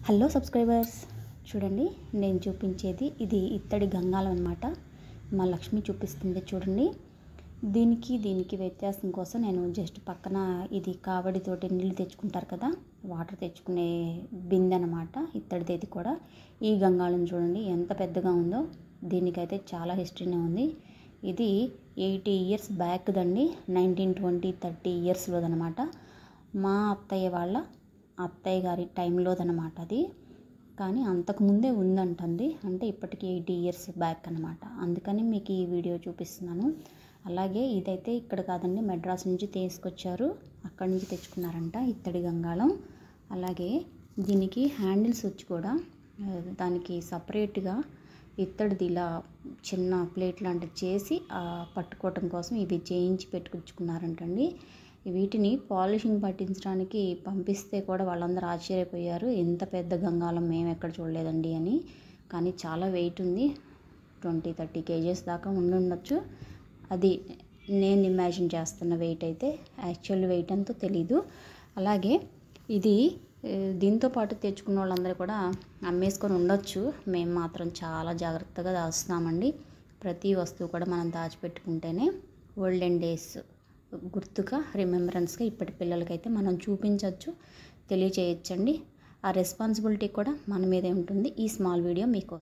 Hello subscribers, చూడండి నేను చూపించేది ఇది ఇత్తడి గంగాలం అన్నమాట. మా లక్ష్మి చూపిస్తుంది చూడండి. దీనికి వ్యత్యాసం కోసం నేను జస్ట్ పక్కన ఇది కావడితోటి నీళ్ళు తెచ్చుకుంటారు కదా, వాటర్ తెచ్చుకునే బిందె అన్నమాట. ఇత్తడిది కూడా. ఈ గంగాలం చూడండి ఎంత పెద్దగా ఉందో. దీనికైతే చాలా హిస్టరీనే ఉంది. ఇది 80 ఇయర్స్ బ్యాక్ దండి, 1920, 30 ఇయర్స్లోదనమాట. మా అత్తయ్య వాళ్ళ అత్తయ్య గారి టైంలోదనమాట అది. కానీ అంతకుముందే ఉందంటుంది, అంటే ఇప్పటికి 80 ఇయర్స్ బ్యాక్ అనమాట. అందుకని మీకు ఈ వీడియో చూపిస్తున్నాను. అలాగే ఇదైతే ఇక్కడ కాదండి, మెడ్రాస్ నుంచి తీసుకొచ్చారు, అక్కడి నుంచి తెచ్చుకున్నారంట ఇత్తడి గంగాళం. అలాగే దీనికి హ్యాండిల్స్ వచ్చి కూడా దానికి సపరేట్గా ఇత్తడిది ఇలా చిన్న ప్లేట్ లాంటిది చేసి పట్టుకోవటం కోసం ఇవి చేయించి పెట్టుకుంటున్నారంటండి. వీటిని పాలిషింగ్ పట్టించడానికి పంపిస్తే కూడా వాళ్ళందరూ ఆశ్చర్యపోయారు, ఎంత పెద్ద గంగాలం మేము ఎక్కడ చూడలేదండి అని. కానీ చాలా వెయిట్ ఉంది, 20-30 కేజెస్ దాకా ఉండుండొచ్చు. అది నేను ఇమాజిన్ చేస్తున్న వెయిట్ అయితే, యాక్చువల్ వెయిట్ ఎంతో తెలీదు. అలాగే ఇది దీంతో పాటు తెచ్చుకున్న వాళ్ళందరూ కూడా అమ్మేసుకొని ఉండొచ్చు. మేము మాత్రం చాలా జాగ్రత్తగా దాస్తున్నామండి. ప్రతి వస్తువు కూడా మనం దాచిపెట్టుకుంటేనే ఓల్డెన్ డేస్ గుర్తుగా, రిమెంబరెన్స్గా ఇప్పటి పిల్లలకైతే మనం చూపించవచ్చు, తెలియచేయచ్చండి. ఆ రెస్పాన్సిబిలిటీ కూడా మన మీదే ఉంటుంది. ఈ స్మాల్ వీడియో మీకు